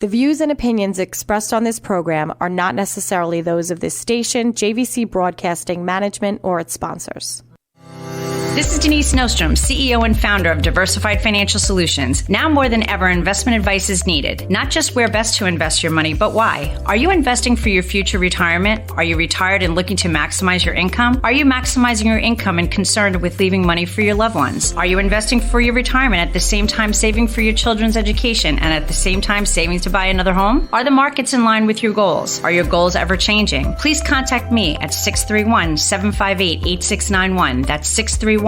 The views and opinions expressed on this program are not necessarily those of this station, JVC Broadcasting Management, or its sponsors. This is Denise Nostrom, CEO and founder of Diversified Financial Solutions. Now more than ever, investment advice is needed. Not just where best to invest your money, but why. Are you investing for your future retirement? Are you retired and looking to maximize your income? Are you maximizing your income and concerned with leaving money for your loved ones? Are you investing for your retirement at the same time saving for your children's education and at the same time saving to buy another home? Are the markets in line with your goals? Are your goals ever changing? Please contact me at 631-758-8691. That's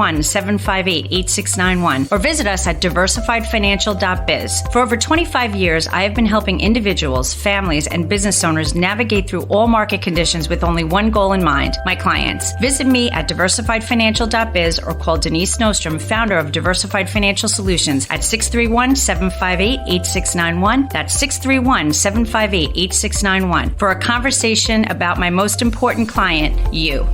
631-758-8691, or visit us at diversifiedfinancial.biz. For over 25 years, I have been helping individuals, families, and business owners navigate through all market conditions with only one goal in mind, my clients. Visit me at diversifiedfinancial.biz or call Denise Nostrom, founder of Diversified Financial Solutions, at 631-758-8691. That's 631-758-8691 for a conversation about my most important client, you.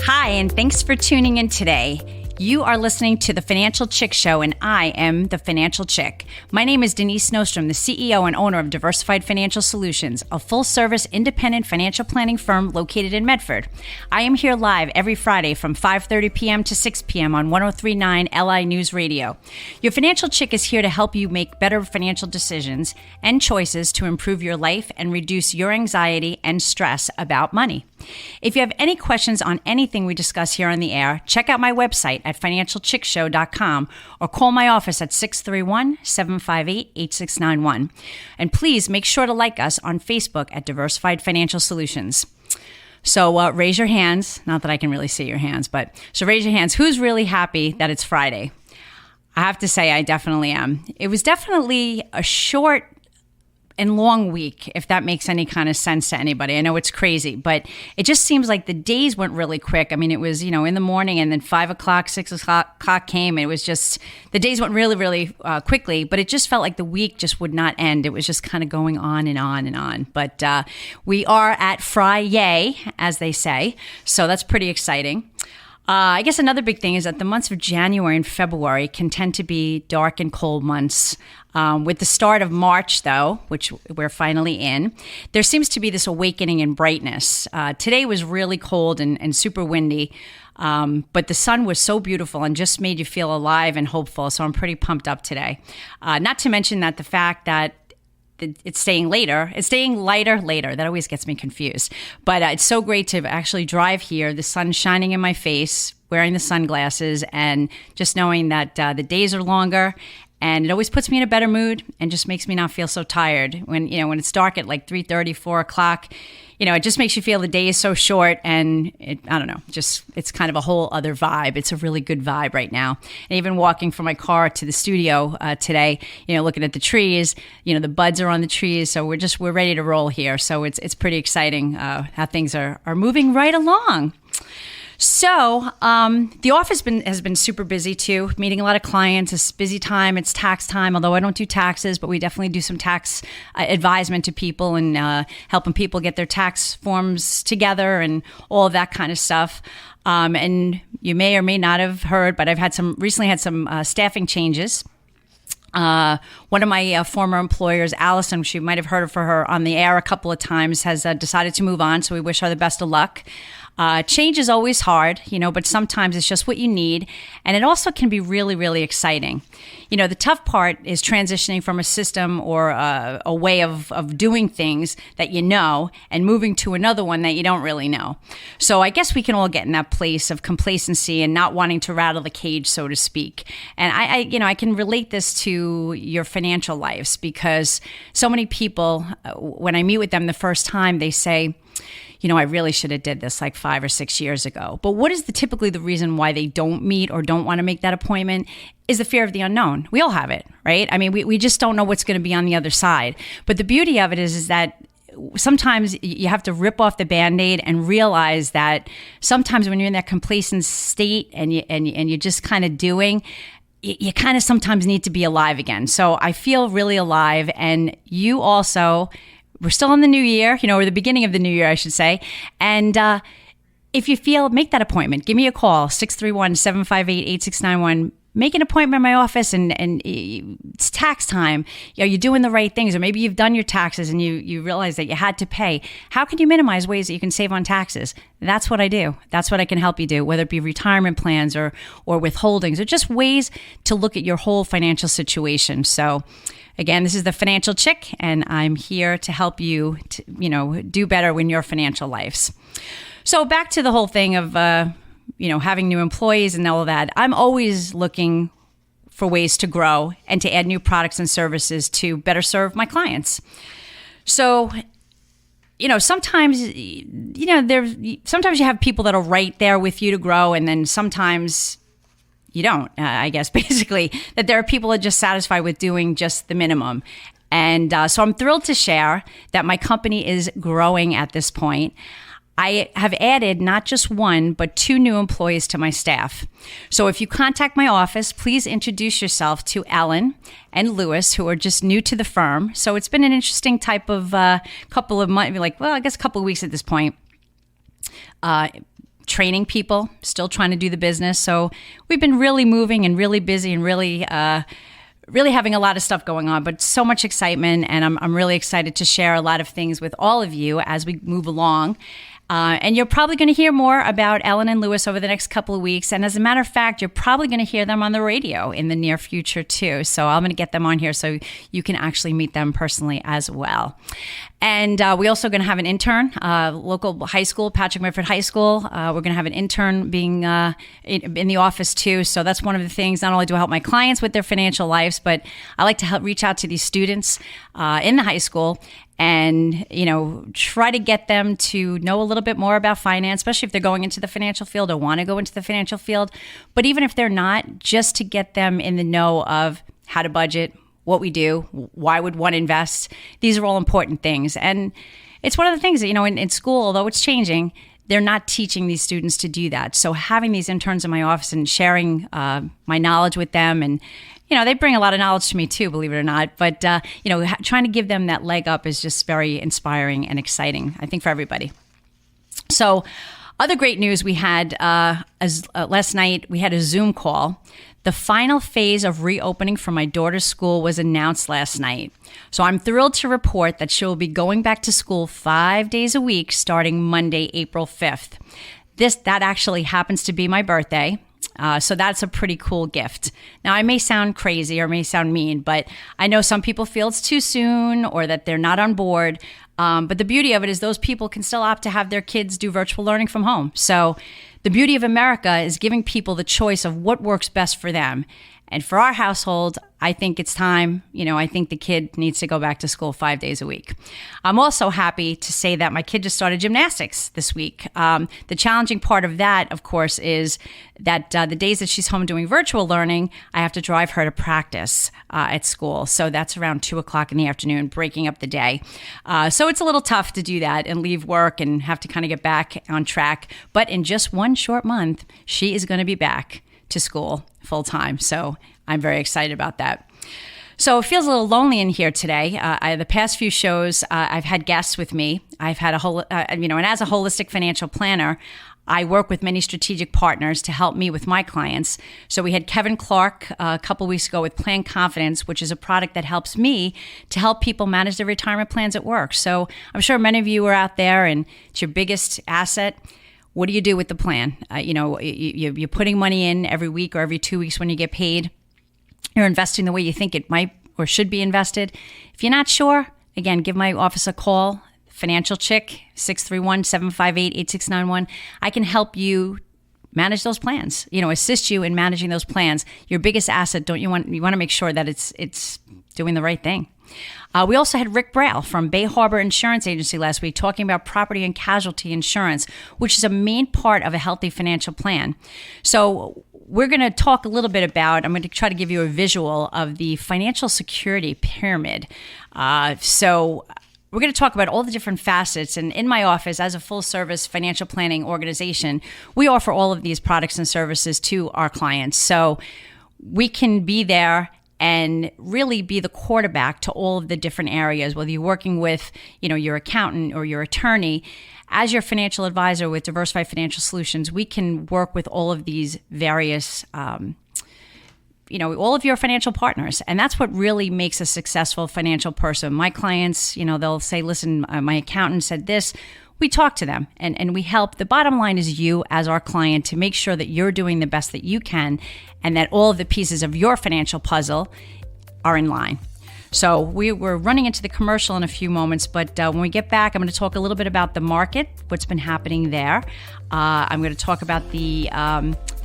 Hi, and thanks for tuning in today. You are listening to The Financial Chick Show, and I am the Financial Chick. My name is Denise Nostrom, the CEO and owner of Diversified Financial Solutions, a full-service independent financial planning firm located in Medford. I am here live every Friday from 5:30 p.m. to 6 p.m. on 103.9 LI News Radio. Your Financial Chick is here to help you make better financial decisions and choices to improve your life and reduce your anxiety and stress about money. If you have any questions on anything we discuss here on the air, check out my website at financialchickshow.com or call my office at 631-758-8691. And please make sure to like us on Facebook at Diversified Financial Solutions. So raise your hands. Not that I can really see your hands, but so raise your hands. Who's really happy that it's Friday? I have to say I definitely am. It was definitely a short and long week, if that makes any kind of sense to anybody. I know it's crazy, but it just seems like the days went really quick. I mean, it was, in the morning, and then 5 o'clock, 6 o'clock came, and it was just, the days went really, really quickly, but it just felt like the week just would not end. It was just kind of going on and on and on. But we are at Friday, as they say, so that's pretty exciting. I guess another big thing is that the months of January and February can tend to be dark and cold months. With the start of March, though, which we're finally in, there seems to be this awakening in brightness. Today was really cold and super windy, but the sun was so beautiful and just made you feel alive and hopeful, so I'm pretty pumped up today. Not to mention that the fact that it's staying lighter. That always gets me confused. But it's so great to actually drive here, the sun shining in my face, wearing the sunglasses, and just knowing that the days are longer. And it always puts me in a better mood and just makes me not feel so tired. When it's dark at like 3:30, 4 o'clock, it just makes you feel the day is so short, and it's kind of a whole other vibe. It's a really good vibe right now. And even walking from my car to the studio today, looking at the trees, the buds are on the trees. So we're ready to roll here. So it's pretty exciting how things are moving right along. So the office has been super busy too, meeting a lot of clients. It's busy time. It's tax time, although I don't do taxes, but we definitely do some tax advisement to people and helping people get their tax forms together and all of that kind of stuff. And you may or may not have heard, but I've recently had some staffing changes. One of my former employers, Allison, she might have heard of her on the air a couple of times, has decided to move on. So we wish her the best of luck. Change is always hard, but sometimes it's just what you need. And it also can be really, really exciting. The tough part is transitioning from a system or a way of doing things that and moving to another one that you don't really know. So I guess we can all get in that place of complacency and not wanting to rattle the cage, so to speak. And I can relate this to your financial lives, because so many people, when I meet with them the first time, they say, I really should have did this like 5 or 6 years ago. But what is typically the reason why they don't meet or don't want to make that appointment is the fear of the unknown. We all have it, right? I mean, we just don't know what's going to be on the other side. But the beauty of it is that sometimes you have to rip off the Band-Aid and realize that sometimes when you're in that complacent state and you're just kind of doing, you kind of sometimes need to be alive again. So I feel really alive, and you also. We're still in the new year, or the beginning of the new year, I should say. And if you feel, make that appointment. Give me a call, 631-758-8691. Make an appointment in my office, and it's tax time. You're doing the right things, or maybe you've done your taxes and you realize that you had to pay. How can you minimize ways that you can save on taxes? That's what I do. That's what I can help you do, whether it be retirement plans or withholdings, or just ways to look at your whole financial situation. So again, this is the Financial Chick, and I'm here to help you to, do better in your financial lives. So back to the whole thing of having new employees and all of that. I'm always looking for ways to grow and to add new products and services to better serve my clients. So, sometimes, sometimes you have people that are right there with you to grow, and then sometimes you don't. I guess basically that there are people that are just satisfied with doing just the minimum. And so I'm thrilled to share that my company is growing at this point. I have added not just one, but 2 new employees to my staff. So if you contact my office, please introduce yourself to Ellen and Lewis, who are just new to the firm. So it's been an interesting type of couple of months, a couple of weeks at this point. Training people, still trying to do the business. So we've been really moving and really busy and really having a lot of stuff going on, but so much excitement. And I'm really excited to share a lot of things with all of you as we move along. And you're probably going to hear more about Ellen and Lewis over the next couple of weeks. And as a matter of fact, you're probably going to hear them on the radio in the near future too. So I'm going to get them on here so you can actually meet them personally as well. And we're also going to have an intern, local high school, Patrick Medford High School. We're going to have an intern being in the office too. So that's one of the things. Not only do I help my clients with their financial lives, but I like to reach out to these students in the high school and, try to get them to know a little bit more about finance, especially if they're going into the financial field or want to go into the financial field. But even if they're not, just to get them in the know of how to budget, what we do, why would one invest? These are all important things. And it's one of the things that, in school, although it's changing, they're not teaching these students to do that. So having these interns in my office and sharing my knowledge with them, and they bring a lot of knowledge to me too, believe it or not. But, trying to give them that leg up is just very inspiring and exciting, I think, for everybody. So other great news we had last night, we had a Zoom call. The final phase of reopening for my daughter's school was announced last night. So I'm thrilled to report that she will be going back to school 5 days a week starting Monday, April 5th. That actually happens to be my birthday. So that's a pretty cool gift. Now, I may sound crazy or may sound mean, but I know some people feel it's too soon or that they're not on board. But the beauty of it is those people can still opt to have their kids do virtual learning from home. So the beauty of America is giving people the choice of what works best for them. And for our household, I think it's time. I think the kid needs to go back to school 5 days a week. I'm also happy to say that my kid just started gymnastics this week. The challenging part of that, of course, is that the days that she's home doing virtual learning, I have to drive her to practice at school. So that's around 2:00 in the afternoon, breaking up the day. So it's a little tough to do that and leave work and have to kind of get back on track. But in just one short month, she is going to be back to school full time. So I'm very excited about that. So it feels a little lonely in here today. The past few shows, I've had guests with me. I've had and as a holistic financial planner, I work with many strategic partners to help me with my clients. So we had Kevin Clark a couple weeks ago with Plan Confidence, which is a product that helps me to help people manage their retirement plans at work. So I'm sure many of you are out there and it's your biggest asset. What do you do with the plan? You're putting money in every week or every 2 weeks when you get paid. You're investing the way you think it might or should be invested. If you're not sure, again, give my office a call, Financial Chick, 631-758-8691. I can help you manage those plans, assist you in managing those plans. Your biggest asset, you want to make sure that it's doing the right thing. We also had Rick Braille from Bay Harbour Insurance Agency last week talking about property and casualty insurance, which is a main part of a healthy financial plan. So we're going to talk a little bit about, I'm going to try to give you a visual of the financial security pyramid. So we're going to talk about all the different facets. And in my office, as a full-service financial planning organization, we offer all of these products and services to our clients. So we can be there and really be the quarterback to all of the different areas, whether you're working with, your accountant or your attorney. as your financial advisor with Diversified Financial Solutions, we can work with all of these various all of your financial partners. And that's what really makes a successful financial person. My clients, they'll say, listen, my accountant said this. We talk to them and we help. The bottom line is you as our client to make sure that you're doing the best that you can and that all of the pieces of your financial puzzle are in line. So we're running into the commercial in a few moments, but when we get back, I'm going to talk a little bit about the market, what's been happening there. I'm going to talk about the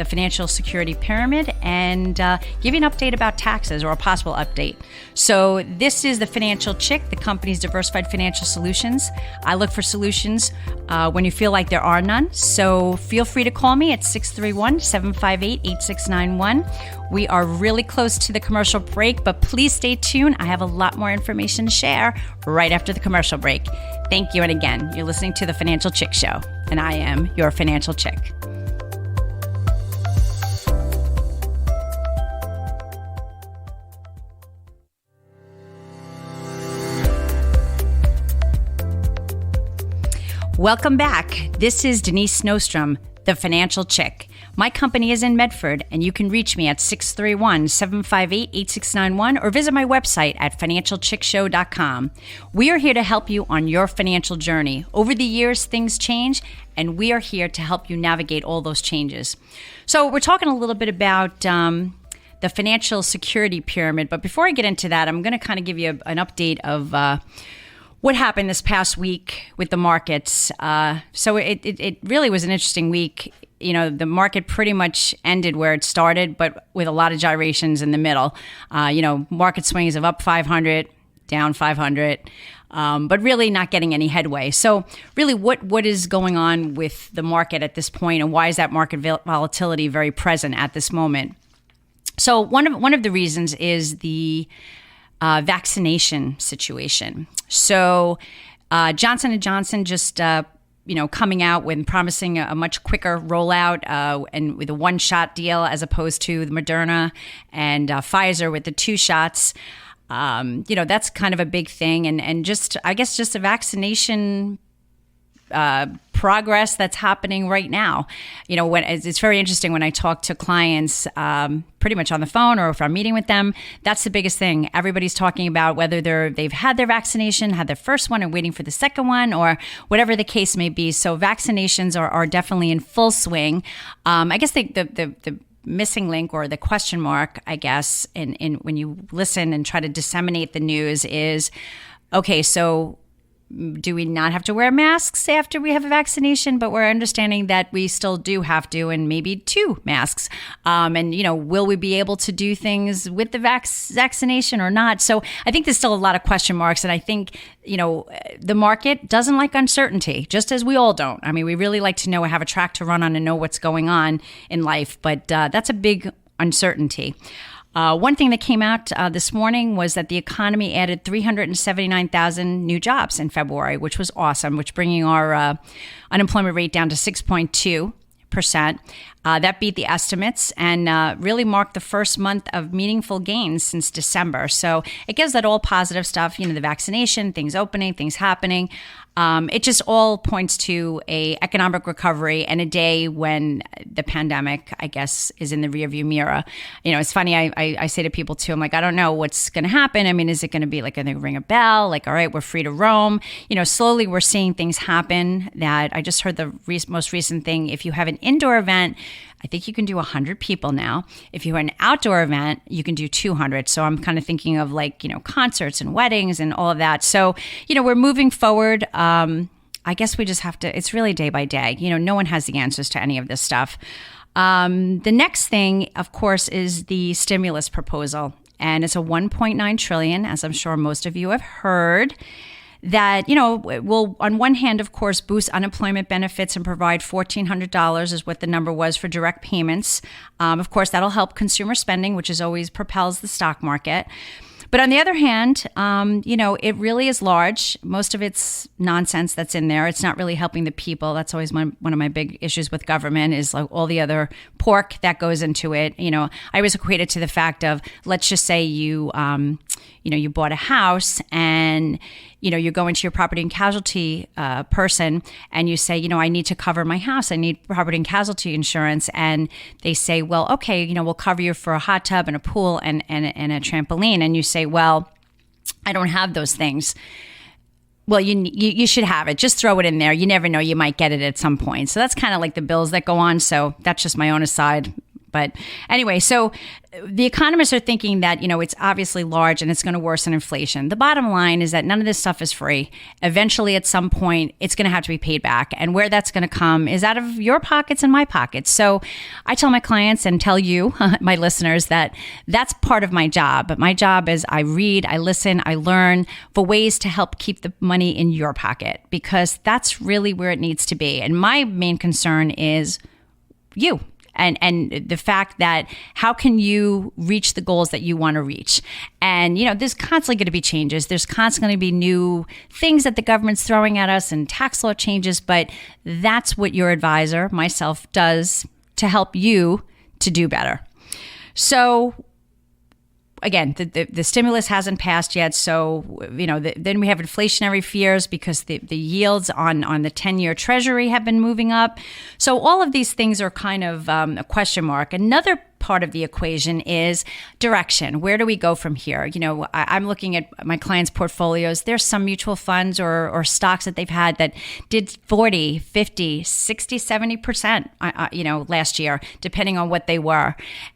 financial security pyramid and give you an update about taxes or a possible update. So this is the Financial Chick, the company's Diversified Financial Solutions. I look for solutions when you feel like there are none. So feel free to call me at 631-758-8691. We are really close to the commercial break, but please stay tuned. I have a lot more information to share right after the commercial break. Thank you. And again, you're listening to the Financial Chick Show, and I am your Financial Chick. Welcome back. This is Denise Snowstrom, the Financial Chick. My company is in Medford, and you can reach me at 631-758-8691 or visit my website at financialchickshow.com. We are here to help you on your financial journey. Over the years, things change, and we are here to help you navigate all those changes. So we're talking a little bit about the financial security pyramid, but before I get into that, I'm going to kind of give you an update of what happened this past week with the markets. So it really was an interesting week. The market pretty much ended where it started, but with a lot of gyrations in the middle. Market swings of up 500, down 500, but really not getting any headway. So really what is going on with the market at this point, and why is that market volatility very present at this moment? So one of the reasons is the vaccination situation. So Johnson & Johnson just coming out with promising a much quicker rollout and with a one-shot deal as opposed to the Moderna and Pfizer with the 2 shots. That's kind of a big thing. And just a vaccination progress that's happening right now. It's very interesting when I talk to clients pretty much on the phone or if I'm meeting with them. That's the biggest thing. Everybody's talking about whether they've had their vaccination, had their first one and waiting for the second one, or whatever the case may be. So vaccinations are definitely in full swing. I guess the missing link or the question mark, I guess, in when you listen and try to disseminate the news is, okay, so do we not have to wear masks after we have a vaccination? But we're understanding that we still do have to, and maybe 2 masks. Will we be able to do things with the vaccination or not? So I think there's still a lot of question marks. And I think, the market doesn't like uncertainty, just as we all don't. I mean, we really like to know, have a track to run on and know what's going on in life. But that's a big uncertainty. One thing that came out this morning was that the economy added 379,000 new jobs in February, which was awesome, which bringing our unemployment rate down to 6.2%. That beat the estimates and really marked the first month of meaningful gains since December. So it gives that all positive stuff, the vaccination, things opening, things happening. It just all points to a economic recovery and a day when the pandemic, I guess, is in the rearview mirror. It's funny. I say to people too, I'm like, I don't know what's going to happen. I mean, is it going to be like, are they ring a bell? Like, all right, we're free to roam. Slowly we're seeing things happen that I just heard the most recent thing. If you have an indoor event, I think you can do 100 people now. If you have an outdoor event, you can do 200. So I'm kind of thinking of concerts and weddings and all of that. So, we're moving forward. I guess we just have to, it's really day by day. No one has the answers to any of this stuff. The next thing, of course, is the stimulus proposal. And it's a $1.9 trillion, as I'm sure most of you have heard. That, will, on one hand, of course, boost unemployment benefits and provide $1,400 is what the number was for direct payments. Of course, that'll help consumer spending, which always propels the stock market. But on the other hand, it really is large. Most of it's nonsense that's in there. It's not really helping the people. That's always one of my big issues with government is like all the other pork that goes into it. I always equate it to the fact of, let's just say you you bought a house and, you're going to your property and casualty person and you say, I need to cover my house. I need property and casualty insurance. And they say, well, okay, we'll cover you for a hot tub and a pool and a trampoline. And you say, well, I don't have those things. Well, you should have it. Just throw it in there. You never know. You might get it at some point. So that's kind of like the bills that go on. So that's just my own aside. But anyway, so the economists are thinking that, it's obviously large and it's going to worsen inflation. The bottom line is that none of this stuff is free. Eventually, at some point, it's going to have to be paid back. And where that's going to come is out of your pockets and my pockets. So I tell my clients and tell you, my listeners, that that's part of my job. But my job is I read, I listen, I learn for ways to help keep the money in your pocket, because that's really where it needs to be. And my main concern is you. And the fact that how can you reach the goals that you want to reach? And, there's constantly going to be changes. There's constantly going to be new things that the government's throwing at us and tax law changes. But that's what your advisor, myself, does to help you to do better. So again, the stimulus hasn't passed yet. So, then we have inflationary fears because the yields on the 10-year treasury have been moving up. So all of these things are kind of a question mark. Another part of the equation is direction. Where do we go from here? I'm looking at my clients' portfolios. There's some mutual funds or stocks that they've had that did 40, 50, 60, 70%, last year, depending on what they were.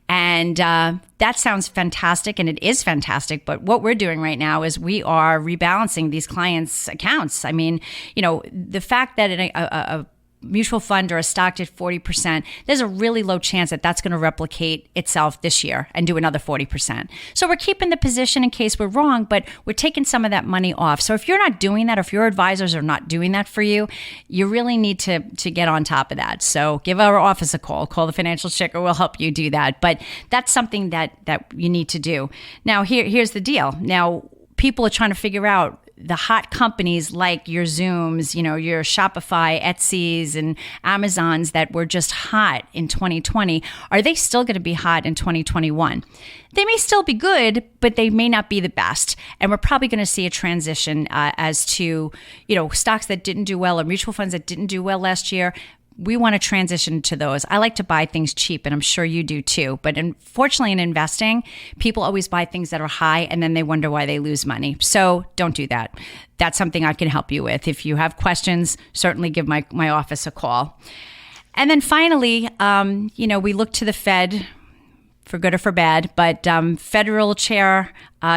And that sounds fantastic, and it is fantastic. But what we're doing right now is we are rebalancing these clients' accounts. I mean, the fact that a mutual fund or a stock did 40%, there's a really low chance that that's going to replicate itself this year and do another 40%. So we're keeping the position in case we're wrong, but we're taking some of that money off. So if you're not doing that, or if your advisors are not doing that for you, you really need to get on top of that. So give our office a call the Financial Chick, or we'll help you do that. But that's something that you need to do. Now, here's the deal. Now, people are trying to figure out the hot companies like your Zooms, your Shopify, Etsy's, and Amazons that were just hot in 2020. Are they still going to be hot in 2021? They may still be good, but they may not be the best. And we're probably going to see a transition as to, stocks that didn't do well or mutual funds that didn't do well last year. We want to transition to those. I like to buy things cheap, and I'm sure you do too. But unfortunately, in investing, people always buy things that are high, and then they wonder why they lose money. So don't do that. That's something I can help you with. If you have questions, certainly give my office a call. And then finally, we look to the Fed, for good or for bad, but Federal Chair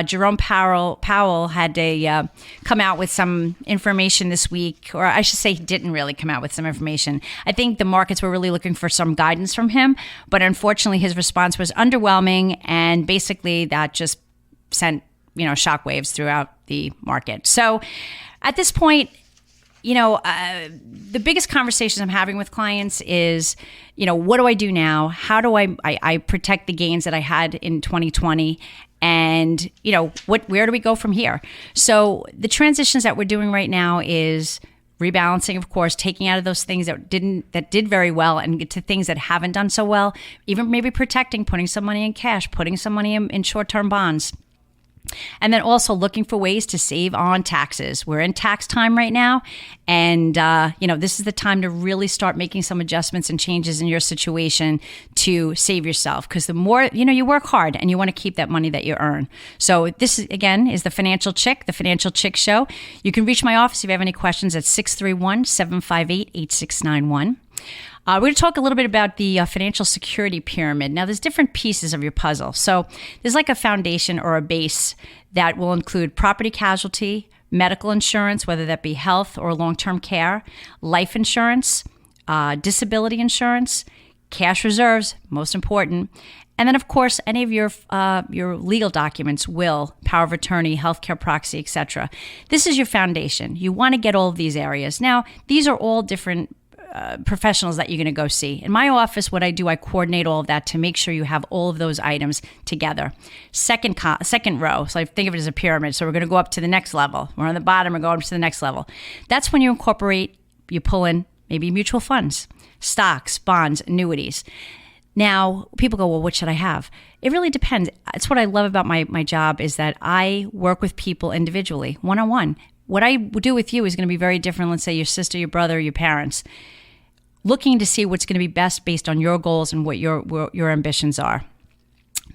Jerome Powell had come out with some information this week, or I should say he didn't really come out with some information. I think the markets were really looking for some guidance from him, but unfortunately his response was underwhelming, and basically that just sent shockwaves throughout the market. So at this point, the biggest conversations I'm having with clients is, what do I do now? How do I protect the gains that I had in 2020? And, where do we go from here? So the transitions that we're doing right now is rebalancing, of course, taking out of those things that did very well and get to things that haven't done so well, even maybe protecting, putting some money in cash, putting some money in short-term bonds. And then also looking for ways to save on taxes. We're in tax time right now. And, this is the time to really start making some adjustments and changes in your situation to save yourself. Because the more, you work hard and you want to keep that money that you earn. So this, again, is the Financial Chick Show. You can reach my office if you have any questions at 631-758-8691. We're going to talk a little bit about the financial security pyramid. Now, there's different pieces of your puzzle. So there's like a foundation or a base that will include property casualty, medical insurance, whether that be health or long-term care, life insurance, disability insurance, cash reserves, most important. And then, of course, any of your legal documents, will, power of attorney, healthcare proxy, etc. This is your foundation. You want to get all of these areas. Now, these are all different professionals that you're going to go see. In my office, what I do, I coordinate all of that to make sure you have all of those items together. Second row, so I think of it as a pyramid. So we're going to go up to the next level. We're on the bottom, we're going to the next level. That's when you pull in maybe mutual funds, stocks, bonds, annuities. Now, people go, well, what should I have? It really depends. It's what I love about my job is that I work with people individually, one-on-one. What I do with you is going to be very different. Let's say your sister, your brother, your parents, looking to see what's going to be best based on your goals and what your ambitions are.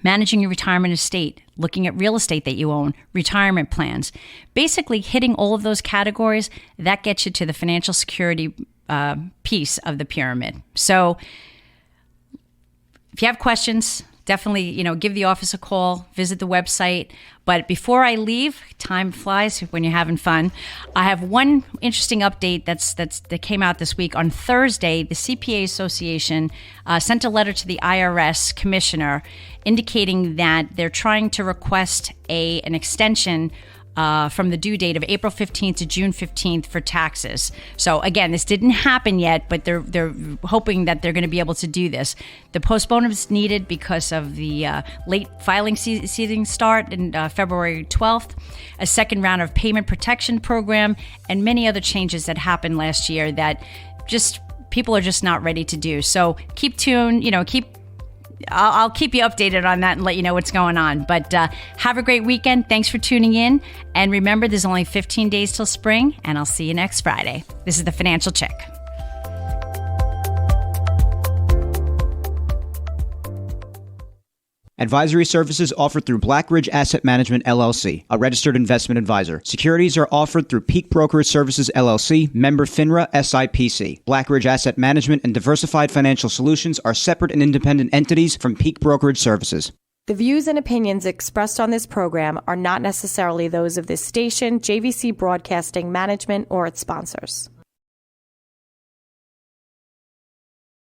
Managing your retirement estate, looking at real estate that you own, retirement plans, basically hitting all of those categories, that gets you to the financial security piece of the pyramid. So if you have questions, definitely, give the office a call, visit the website. But before I leave, time flies when you're having fun. I have one interesting update that came out this week. On Thursday, the CPA Association sent a letter to the IRS commissioner indicating that they're trying to request an extension from the due date of April 15th to June 15th for taxes. So again, this didn't happen yet, but they're hoping that they're going to be able to do this. The postponement is needed because of the late filing season start in February 12th, a second round of payment protection program, and many other changes that happened last year that just people are just not ready to do. So keep tuned, I'll keep you updated on that and let you know what's going on. But have a great weekend. Thanks for tuning in. And remember, there's only 15 days till spring, and I'll see you next Friday. This is The Financial Chick. Advisory services offered through Blackridge Asset Management, LLC, a registered investment advisor. Securities are offered through Peak Brokerage Services, LLC, member FINRA, SIPC. Blackridge Asset Management and Diversified Financial Solutions are separate and independent entities from Peak Brokerage Services. The views and opinions expressed on this program are not necessarily those of this station, JVC Broadcasting Management, or its sponsors.